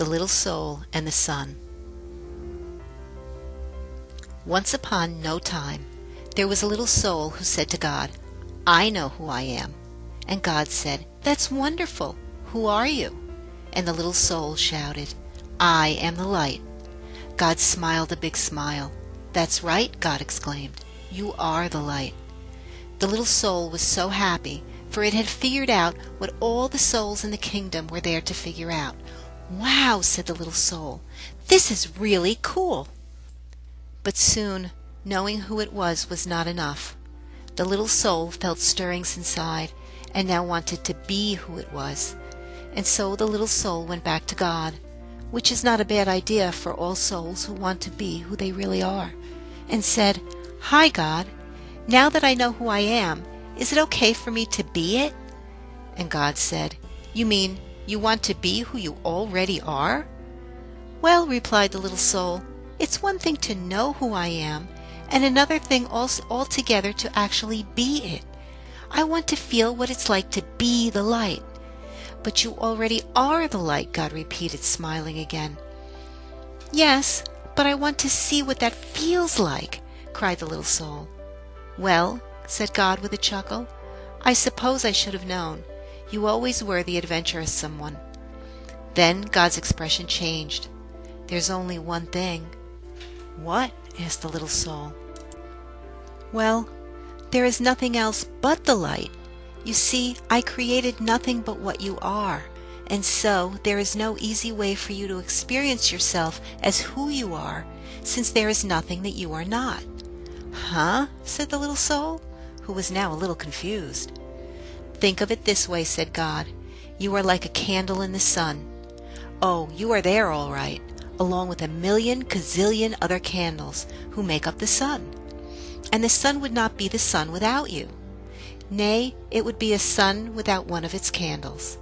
The Little Soul and the Sun. Once upon no time, there was a little soul who said to God, "I know who I am." And God said, "That's wonderful. Who are you?" And the little soul shouted, "I am the light." God smiled a big smile. "That's right," God exclaimed. "You are the light." The little soul was so happy, for it had figured out what all the souls in the kingdom were there to figure out. "Wow," said the little soul, "this is really cool." But soon, knowing who it was not enough. The little soul felt stirrings inside, and now wanted to be who it was. And so the little soul went back to God, which is not a bad idea for all souls who want to be who they really are, and said, "Hi, God. Now that I know who I am, is it okay for me to be it?" And God said, "You mean you want to be who you already are?" "Well," replied the little soul, "it's one thing to know who I am, and another thing altogether to actually be it. I want to feel what it's like to be the light." "But you already are the light," God repeated, smiling again. "Yes, but I want to see what that feels like," cried the little soul. "Well," said God with a chuckle, "I suppose I should have known. You always were the adventurous one." Then God's expression changed. "There's only one thing." "What?" asked the little soul. "Well, there is nothing else but the light. You see, I created nothing but what you are, and so there is no easy way for you to experience yourself as who you are, since there is nothing that you are not." "Huh?" said the little soul, who was now a little confused. "Think of it this way," said God. "You are like a candle in the sun. Oh, you are there all right, along with a million gazillion other candles who make up the sun. And the sun would not be the sun without you. Nay, it would be a sun without one of its candles.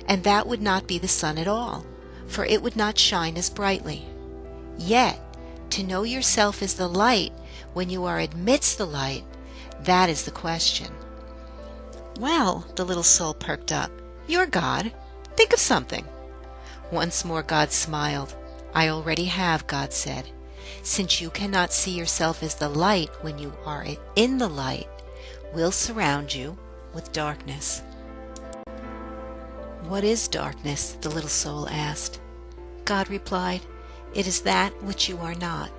And that would not be the sun at all, for it would not shine as brightly. Yet, to know yourself as the light when you are amidst the light, that is the question." "Well," the little soul perked up, "you're God. Think of something." Once more God smiled. "I already have," God said. "Since you cannot see yourself as the light when you are in the light, we'll surround you with darkness." "What is darkness?" the little soul asked. God replied, "It is that which you are not."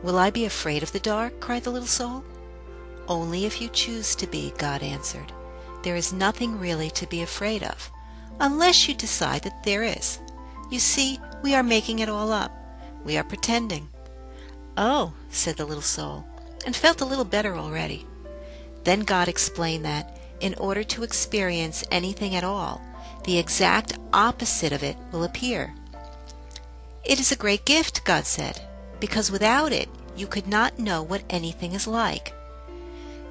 "Will I be afraid of the dark?" cried the little soul. "Only if you choose to be," God answered. "There is nothing really to be afraid of, unless you decide that there is. You see, we are making it all up. We are pretending." "Oh," said the little soul, and felt a little better already. Then God explained that, in order to experience anything at all, the exact opposite of it will appear. "It is a great gift," God said, "because without it you could not know what anything is like.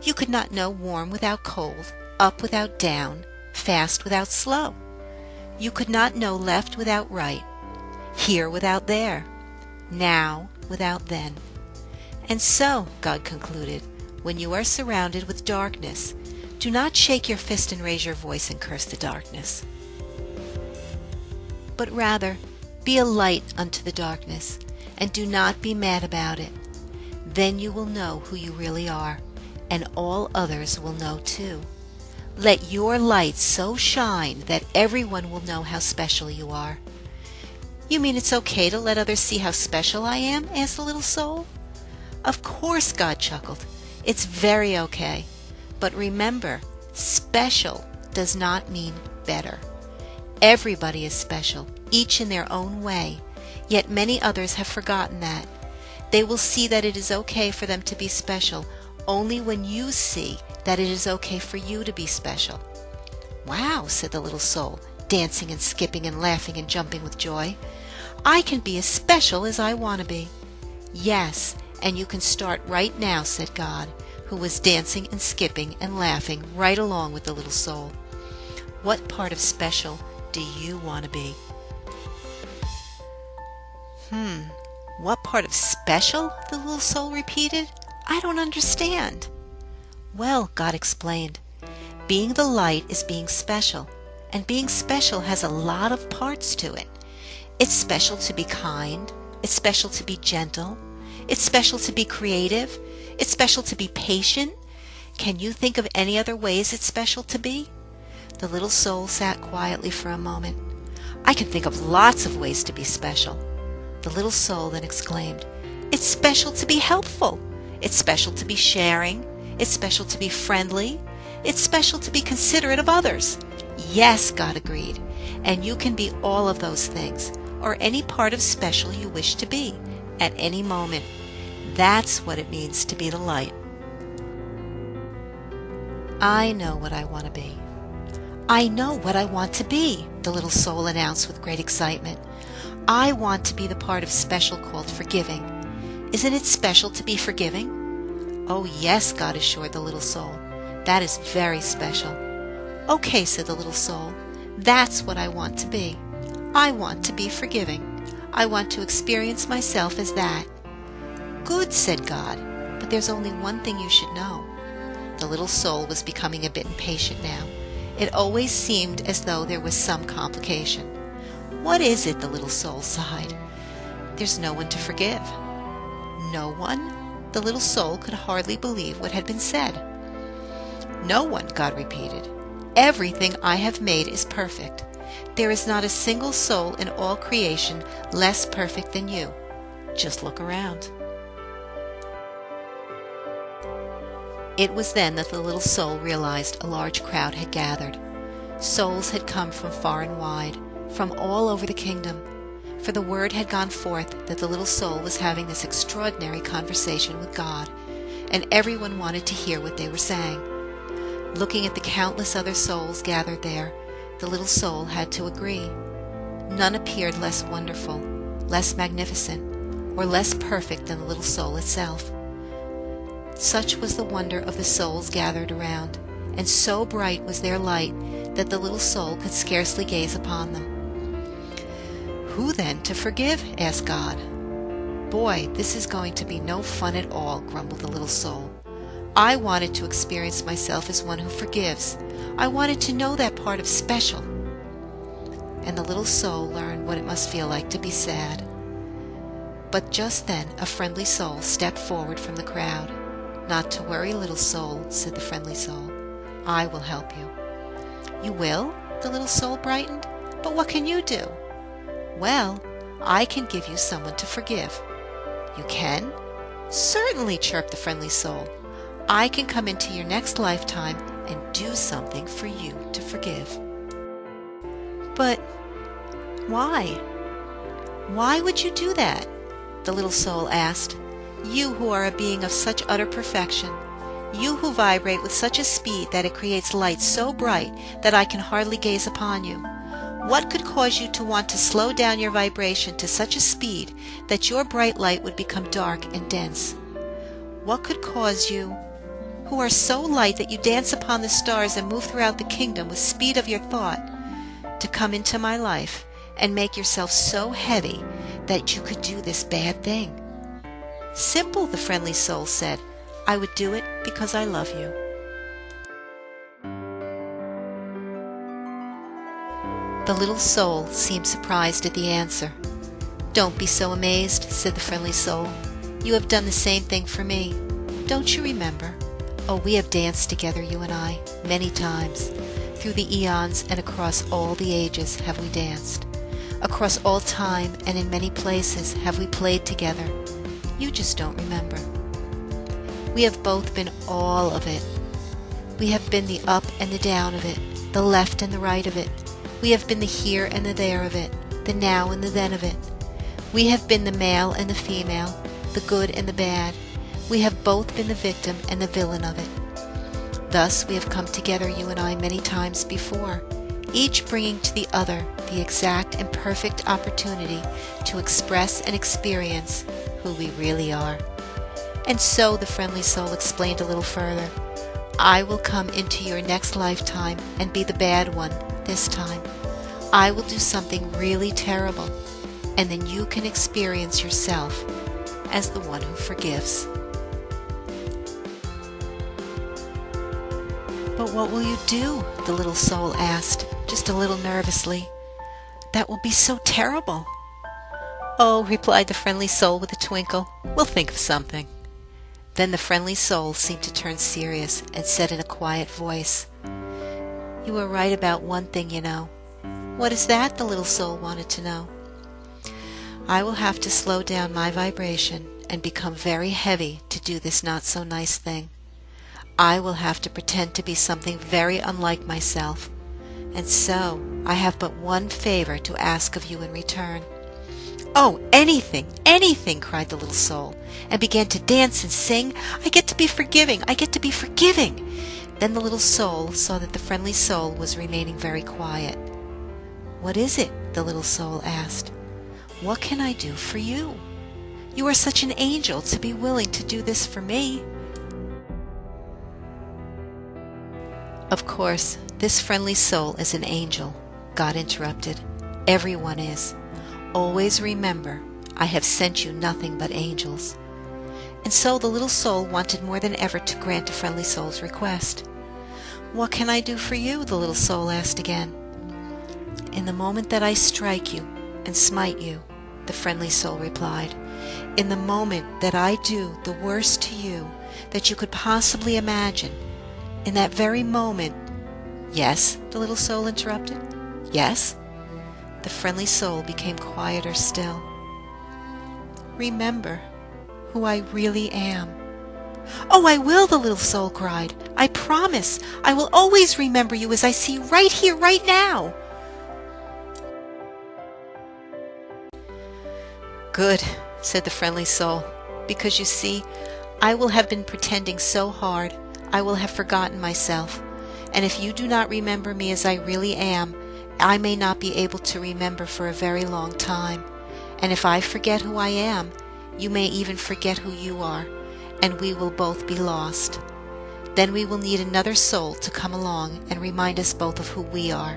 You could not know warm without cold, up without down, fast without slow. You could not know left without right, here without there, now without then. And so," God concluded, "when you are surrounded with darkness, do not shake your fist and raise your voice and curse the darkness, but rather be a light unto the darkness, and do not be mad about it. Then you will know who you really are, and all others will know too. Let your light so shine that everyone will know how special you are." "You mean it's okay to let others see how special I am?" asked the little soul. "Of course," God chuckled. "It's very okay. But remember, special does not mean better. Everybody is special, each in their own way, yet many others have forgotten that. They will see that it is okay for them to be special only when you see that it is okay for you to be special." "Wow," said the little soul, dancing and skipping and laughing and jumping with joy. "I can be as special as I want to be." "Yes, and you can start right now," said God, who was dancing and skipping and laughing right along with the little soul. "What part of special do you want to be?" What part of special?" the little soul repeated. "I don't understand." "Well," God explained, "being the light is being special, and being special has a lot of parts to it. It's special to be kind. It's special to be gentle. It's special to be creative. It's special to be patient. Can you think of any other ways it's special to be? The little soul sat quietly for a moment. I can think of lots of ways to be special. The little soul then exclaimed, It's special to be helpful. It's special to be sharing. It's special to be friendly. It's special to be considerate of others. Yes, God agreed. And you can be all of those things, or any part of special you wish to be, at any moment. That's what it means to be the light. I know what I want to be. I know what I want to be, the little soul announced with great excitement. I want to be the part of special called forgiving. Isn't it special to be forgiving? Oh yes, God assured the little soul. That is very special. Okay, said the little soul. That's what I want to be. I want to be forgiving. I want to experience myself as that. Good, said God, but there's only one thing you should know. The little soul was becoming a bit impatient now. It always seemed as though there was some complication. What is it? The little soul sighed. There's no one to forgive. No one? The little soul could hardly believe what had been said. No one, God repeated. Everything I have made is perfect. There is not a single soul in all creation less perfect than you. Just look around. It was then that the little soul realized a large crowd had gathered. Souls had come from far and wide, from all over the kingdom, for the word had gone forth that the little soul was having this extraordinary conversation with God, and everyone wanted to hear what they were saying. Looking at the countless other souls gathered there, the little soul had to agree. None appeared less wonderful, less magnificent, or less perfect than the little soul itself. Such was the wonder of the souls gathered around, and so bright was their light that the little soul could scarcely gaze upon them. Who then to forgive? Asked God. Boy, this is going to be no fun at all, grumbled the little soul. I wanted to experience myself as one who forgives. I wanted to know that part of special. And the little soul learned what it must feel like to be sad. But just then a friendly soul stepped forward from the crowd. Not to worry, little soul, said the friendly soul. I will help you. You will? The little soul brightened. But what can you do? Well, I can give you someone to forgive. You can? Certainly, chirped the friendly soul. I can come into your next lifetime and do something for you to forgive. But why? Why would you do that? The little soul asked. You who are a being of such utter perfection, you who vibrate with such a speed that it creates light so bright that I can hardly gaze upon you. What could cause you to want to slow down your vibration to such a speed that your bright light would become dark and dense? What could cause you, who are so light that you dance upon the stars and move throughout the kingdom with speed of your thought, to come into my life and make yourself so heavy that you could do this bad thing? Simple, the friendly soul said. I would do it because I love you. The little soul seemed surprised at the answer. Don't be so amazed, said the friendly soul. You have done the same thing for me. Don't you remember? Oh, we have danced together, you and I, many times. Through the eons and across all the ages have we danced. Across all time and in many places have we played together. You just don't remember. We have both been all of it. We have been the up and the down of it, the left and the right of it. We have been the here and the there of it, the now and the then of it. We have been the male and the female, the good and the bad. We have both been the victim and the villain of it. Thus we have come together, you and I, many times before, each bringing to the other the exact and perfect opportunity to express and experience who we really are. And so, the friendly soul explained a little further, I will come into your next lifetime and be the bad one this time. I will do something really terrible, and then you can experience yourself as the one who forgives. But what will you do? The little soul asked, just a little nervously. That will be so terrible. "Oh," replied the friendly soul with a twinkle, "we'll think of something." Then the friendly soul seemed to turn serious and said in a quiet voice, "You are right about one thing, you know." "What is that?" the little soul wanted to know. "I will have to slow down my vibration and become very heavy to do this not so nice thing. I will have to pretend to be something very unlike myself, and so I have but one favor to ask of you in return." "Oh, anything, anything!" cried the little soul, and began to dance and sing. "I get to be forgiving! I get to be forgiving!" Then the little soul saw that the friendly soul was remaining very quiet. "What is it?" the little soul asked. "What can I do for you? You are such an angel to be willing to do this for me." "Of course, this friendly soul is an angel," God interrupted. "Everyone is. Always remember, I have sent you nothing but angels." And so the little soul wanted more than ever to grant the friendly soul's request. "What can I do for you?" the little soul asked again. "In the moment that I strike you and smite you," the friendly soul replied, "in the moment that I do the worst to you that you could possibly imagine, in that very moment—" "Yes?" the little soul interrupted. "Yes?" The friendly soul became quieter still. "Remember who I really am." "Oh, I will!" the little soul cried. "I promise I will always remember you as I see you right here, right now." "Good," said the friendly soul, "because you see, I will have been pretending so hard, I will have forgotten myself, and if you do not remember me as I really am, I may not be able to remember for a very long time, and if I forget who I am, you may even forget who you are, and we will both be lost. Then we will need another soul to come along and remind us both of who we are."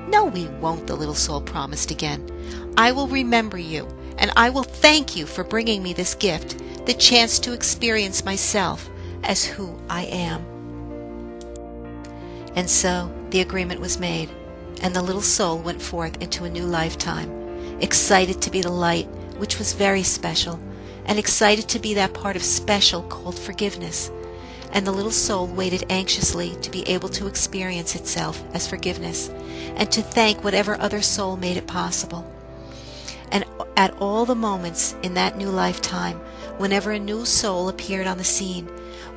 "No, we won't," the little soul promised again. "I will remember you, and I will thank you for bringing me this gift, the chance to experience myself as who I am." And so the agreement was made, and the little soul went forth into a new lifetime, excited to be the light, which was very special, and excited to be that part of special called forgiveness. And the little soul waited anxiously to be able to experience itself as forgiveness, and to thank whatever other soul made it possible. And at all the moments in that new lifetime, whenever a new soul appeared on the scene,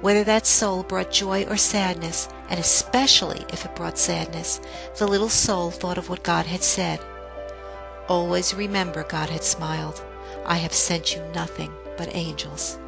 whether that soul brought joy or sadness, and especially if it brought sadness, the little soul thought of what God had said. "Always remember," God had smiled, "I have sent you nothing but angels."